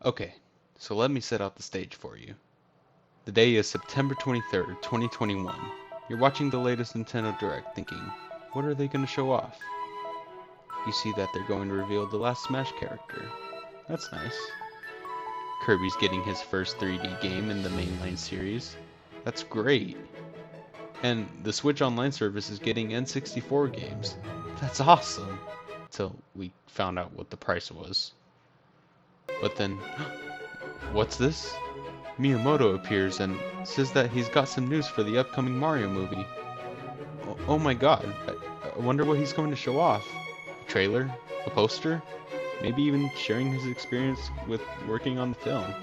Okay, so let me set out the stage for you. The day is September 23rd, 2021. You're watching the latest Nintendo Direct thinking, what are they going to show off? You see that they're going to reveal the last Smash character. That's nice. Kirby's getting his first 3D game in the mainline series. That's great. And the Switch Online service is getting N64 games. That's awesome. Till we found out what the price was. But then, what's this? Miyamoto appears and says that he's got some news for the upcoming Mario movie. Oh my god, I wonder what he's going to show off. A trailer? A poster? Maybe even sharing his experience with working on the film.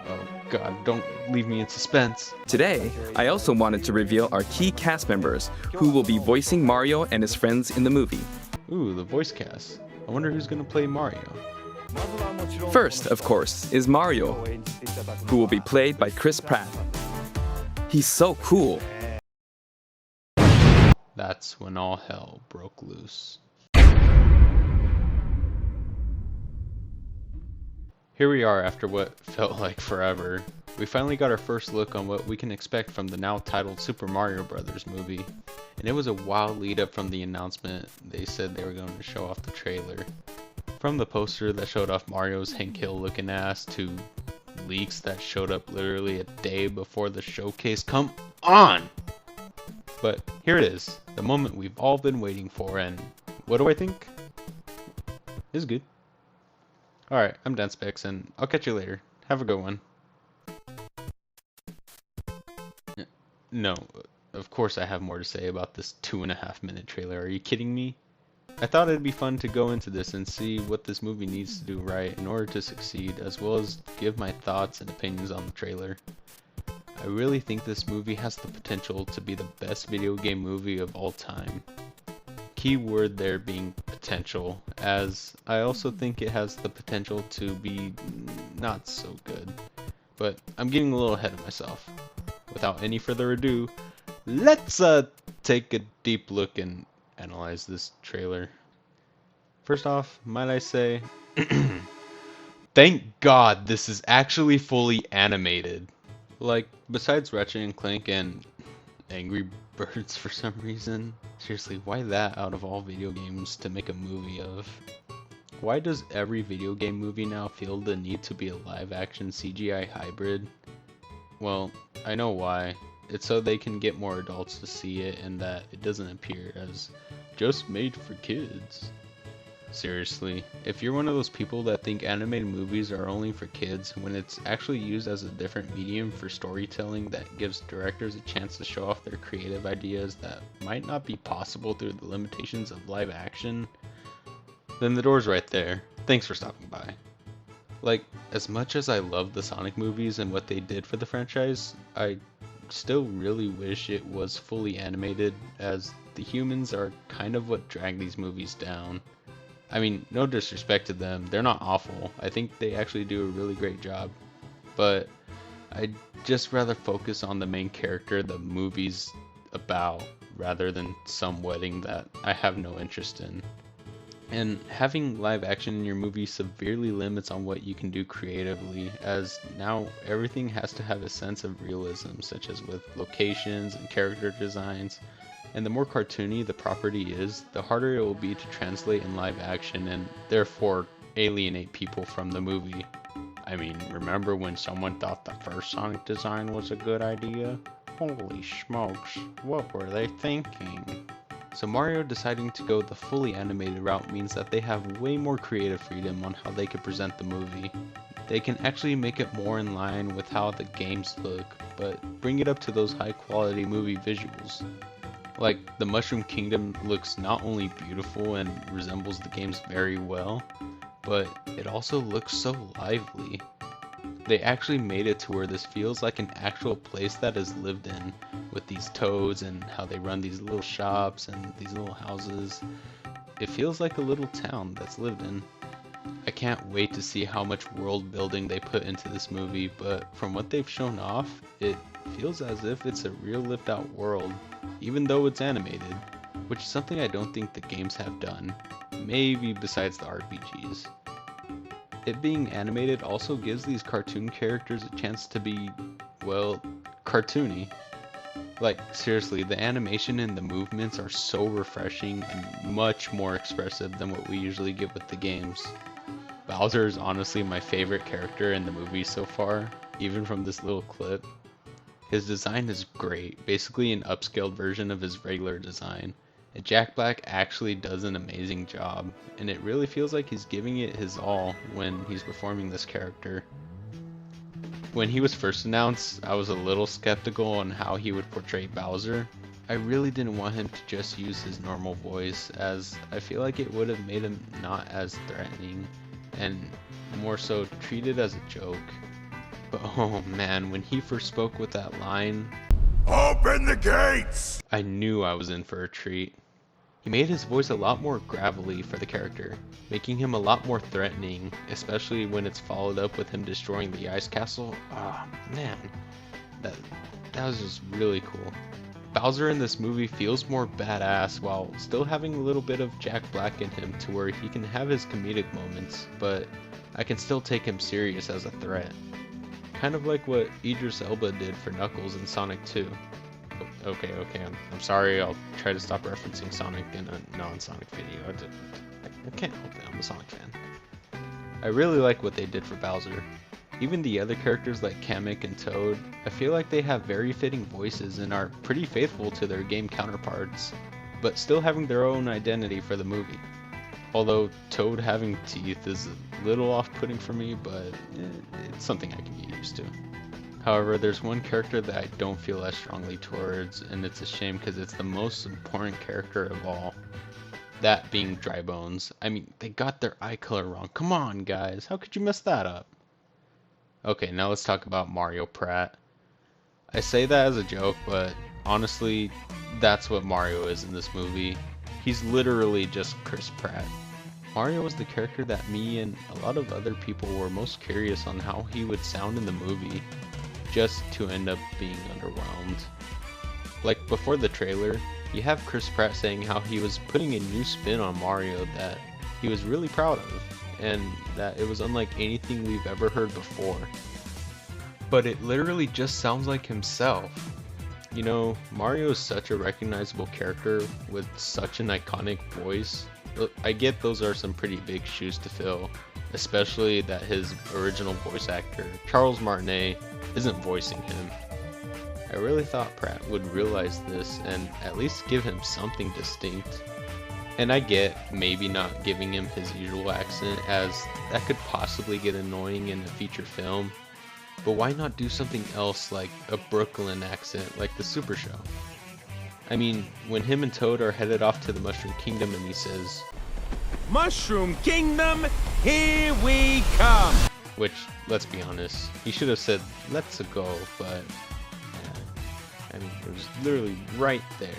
Oh god, don't leave me in suspense. Today, I also wanted to reveal our key cast members who will be voicing Mario and his friends in the movie. Ooh, the voice cast. I wonder who's gonna play Mario. First, of course, is Mario, who will be played by Chris Pratt. He's so cool. That's when all hell broke loose. Here we are after what felt like forever. We finally got our first look on what we can expect from the now titled Super Mario Bros. Movie. And it was a wild lead up from the announcement. They said they were going to show off the trailer. From the poster that showed off Mario's Hank Hill looking ass to leaks that showed up literally a day before the showcase. Come on! But here it is, the moment we've all been waiting for, and what do I think? It's good. Alright, I'm DanSpex, and I'll catch you later. Have a good one. No, of course I have more to say about this 2.5-minute trailer. Are you kidding me? I thought it'd be fun to go into this and see what this movie needs to do right in order to succeed, as well as give my thoughts and opinions on the trailer. I really think this movie has the potential to be the best video game movie of all time. Key word there being potential, as I also think it has the potential to be not so good. But I'm getting a little ahead of myself. Without any further ado, let's take a deep look and analyze this trailer. First off, might I say, thank God this is actually fully animated. Like, besides Ratchet and Clank and Angry Birds for some reason. Seriously, why that out of all video games to make a movie of? Why does every video game movie now feel the need to be a live action CGI hybrid? Well, I know why. It's so they can get more adults to see it and that it doesn't appear as just made for kids. Seriously, if you're one of those people that think animated movies are only for kids when it's actually used as a different medium for storytelling that gives directors a chance to show off their creative ideas that might not be possible through the limitations of live action, then the door's right there. Thanks for stopping by. Like, as much as I love the Sonic movies and what they did for the franchise, I still really wish it was fully animated, as the humans are kind of what drag these movies down. I mean, no disrespect to them, they're not awful. I think they actually do a really great job. But I'd just rather focus on the main character the movie's about, rather than some wedding that I have no interest in. And having live action in your movie severely limits on what you can do creatively, as now everything has to have a sense of realism, such as with locations and character designs. And the more cartoony the property is, the harder it will be to translate in live action and therefore alienate people from the movie. I mean, remember when someone thought the first Sonic design was a good idea? Holy smokes, what were they thinking? So Mario deciding to go the fully animated route means that they have way more creative freedom on how they could present the movie. They can actually make it more in line with how the games look, but bring it up to those high quality movie visuals. Like, the Mushroom Kingdom looks not only beautiful and resembles the games very well, but it also looks so lively. They actually made it to where this feels like an actual place that is lived in, with these toads and how they run these little shops and these little houses. It feels like a little town that's lived in. I can't wait to see how much world building they put into this movie, but from what they've shown off, it feels as if it's a real lived out world, even though it's animated, which is something I don't think the games have done, maybe besides the RPGs. it being animated also gives these cartoon characters a chance to be, well, cartoony. Like, seriously, the animation and the movements are so refreshing and much more expressive than what we usually get with the games. Bowser is honestly my favorite character in the movie so far, even from this little clip. His design is great, basically an upscaled version of his regular design. And Jack Black actually does an amazing job, and it really feels like he's giving it his all when he's performing this character. When he was first announced, I was a little skeptical on how he would portray Bowser. I really didn't want him to just use his normal voice, as I feel like it would have made him not as threatening, and more so treated as a joke. But oh man, when he first spoke with that line, "Open the gates!" I knew I was in for a treat. He made his voice a lot more gravelly for the character, making him a lot more threatening, especially when it's followed up with him destroying the ice castle. Ah, man, that was just really cool. Bowser in this movie feels more badass while still having a little bit of Jack Black in him to where he can have his comedic moments, but I can still take him serious as a threat. Kind of like what Idris Elba did for Knuckles in Sonic 2. Okay, I'm sorry, I'll try to stop referencing Sonic in a non-Sonic video. I can't help it, I'm a Sonic fan. I really like what they did for Bowser. Even the other characters like Kamek and Toad, I feel like they have very fitting voices and are pretty faithful to their game counterparts, but still having their own identity for the movie. Although Toad having teeth is a little off-putting for me, but it's something I can get used to. However, there's one character that I don't feel as strongly towards, and it's a shame because it's the most important character of all. That being Dry Bones. I mean, they got their eye color wrong. Come on, guys. How could you mess that up? Okay, now let's talk about Mario Pratt. I say that as a joke, but honestly, that's what Mario is in this movie. He's literally just Chris Pratt. Mario was the character that me and a lot of other people were most curious on how he would sound in the movie, just to end up being underwhelmed. Like before the trailer, you have Chris Pratt saying how he was putting a new spin on Mario that he was really proud of, and that it was unlike anything we've ever heard before. But it literally just sounds like himself. You know, Mario is such a recognizable character with such an iconic voice. I get those are some pretty big shoes to fill, especially that his original voice actor, Charles Martinet, isn't voicing him. I really thought Pratt would realize this and at least give him something distinct. And I get maybe not giving him his usual accent, as that could possibly get annoying in a feature film, but why not do something else like a Brooklyn accent like the Super Show? I mean, when him and Toad are headed off to the Mushroom Kingdom and he says, "Mushroom Kingdom, here we come!" Which, let's be honest, he should have said, "Let's go," but I mean, it was literally right there.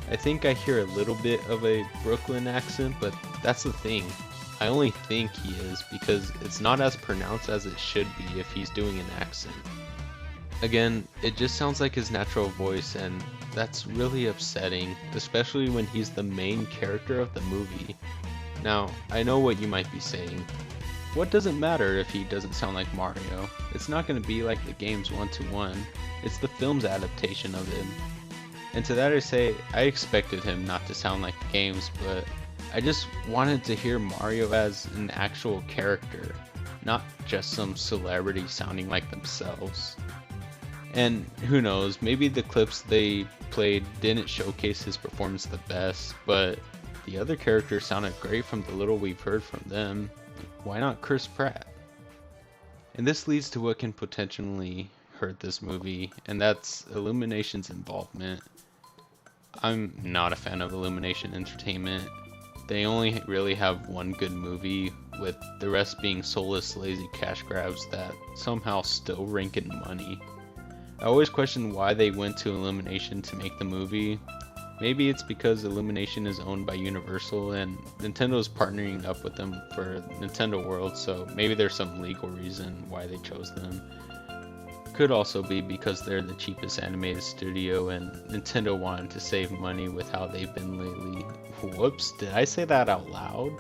I think I hear a little bit of a Brooklyn accent, but that's the thing. I only think he is because it's not as pronounced as it should be if he's doing an accent. Again, it just sounds like his natural voice, and that's really upsetting, especially when he's the main character of the movie. Now, I know what you might be saying. What does it matter if he doesn't sound like Mario? It's not going to be like the game's one-to-one. It's the film's adaptation of him. And to that I say, I expected him not to sound like the games, but I just wanted to hear Mario as an actual character, not just some celebrity sounding like themselves. And who knows, maybe the clips they played didn't showcase his performance the best, but the other characters sounded great from the little we've heard from them. Why not Chris Pratt? And this leads to what can potentially hurt this movie, and that's Illumination's involvement. I'm not a fan of Illumination Entertainment. They only really have one good movie, with the rest being soulless, lazy cash grabs that somehow still rink in money. I always question why they went to Illumination to make the movie. Maybe it's because Illumination is owned by Universal and Nintendo is partnering up with them for Nintendo World, so maybe there's some legal reason why they chose them. Could also be because they're the cheapest animated studio and Nintendo wanted to save money with how they've been lately. Whoops, did I say that out loud?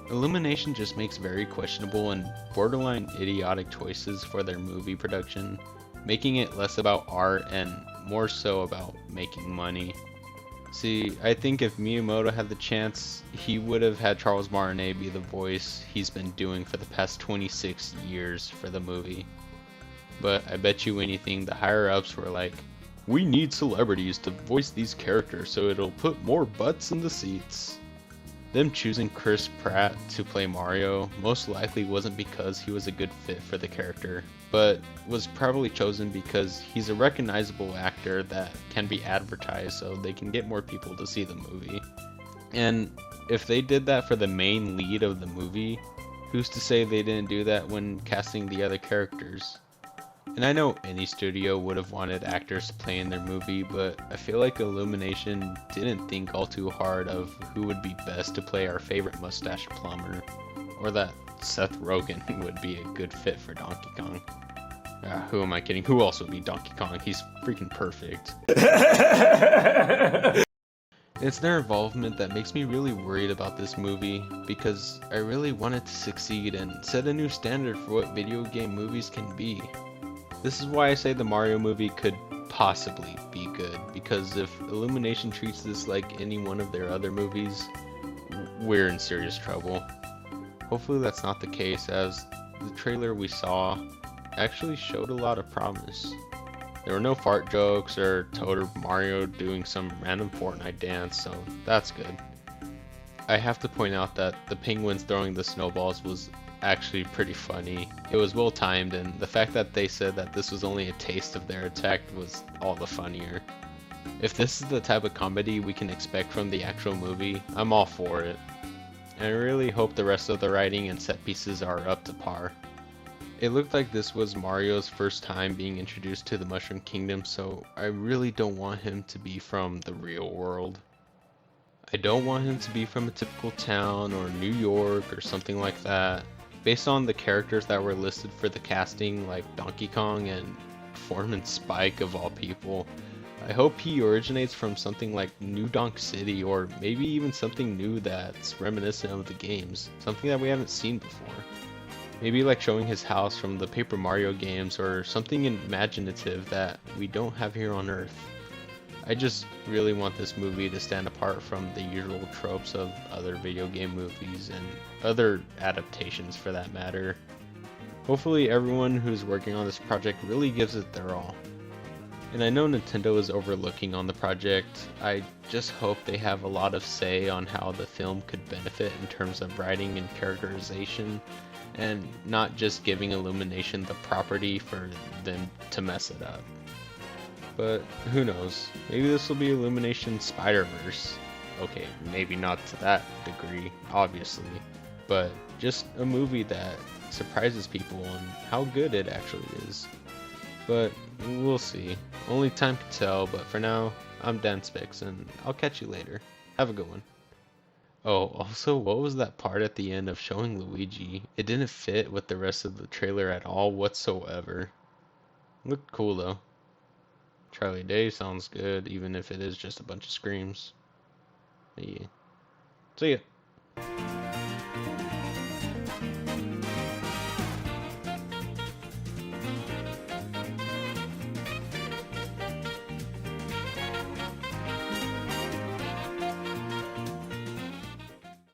Illumination just makes very questionable and borderline idiotic choices for their movie production, making it less about art and more so about making money. See, I think if Miyamoto had the chance, he would have had Charles Martinet be the voice he's been doing for the past 26 years for the movie. But I bet you anything the higher ups were like, we need celebrities to voice these characters so it'll put more butts in the seats. Them choosing Chris Pratt to play Mario most likely wasn't because he was a good fit for the character, but was probably chosen because he's a recognizable actor that can be advertised so they can get more people to see the movie. And if they did that for the main lead of the movie, who's to say they didn't do that when casting the other characters? And I know any studio would have wanted actors to play in their movie, but I feel like Illumination didn't think all too hard of who would be best to play our favorite mustache plumber, or that Seth Rogen would be a good fit for Donkey Kong. Who am I kidding? Who else would be Donkey Kong? He's freaking perfect. It's their involvement that makes me really worried about this movie, because I really want it to succeed and set a new standard for what video game movies can be. This is why I say the Mario movie could possibly be good, because if Illumination treats this like any one of their other movies, we're in serious trouble. Hopefully that's not the case, as the trailer we saw actually showed a lot of promise. There were no fart jokes or Toad or Mario doing some random Fortnite dance, so that's good. I have to point out that the penguins throwing the snowballs was actually pretty funny. It was well timed, and the fact that they said that this was only a taste of their attack was all the funnier. If this is the type of comedy we can expect from the actual movie, I'm all for it. And I really hope the rest of the writing and set pieces are up to par. It looked like this was Mario's first time being introduced to the Mushroom Kingdom, so I really don't want him to be from the real world. I don't want him to be from a typical town or New York or something like that. Based on the characters that were listed for the casting, like Donkey Kong and Foreman Spike of all people, I hope he originates from something like New Donk City, or maybe even something new that's reminiscent of the games, something that we haven't seen before. Maybe like showing his house from the Paper Mario games, or something imaginative that we don't have here on Earth. I just really want this movie to stand apart from the usual tropes of other video game movies and other adaptations for that matter. Hopefully everyone who's working on this project really gives it their all. And I know Nintendo is overlooking on the project. I just hope they have a lot of say on how the film could benefit in terms of writing and characterization, and not just giving Illumination the property for them to mess it up. But who knows, maybe this will be Illumination Spider-Verse. Okay, maybe not to that degree, obviously, but just a movie that surprises people on how good it actually is. But we'll see. Only time can tell, but for now, I'm DanSpex, and I'll catch you later. Have a good one. Oh, also, what was that part at the end of showing Luigi? It didn't fit with the rest of the trailer at all whatsoever. Looked cool though. Charlie Day sounds good, even if it is just a bunch of screams. Yeah. See ya.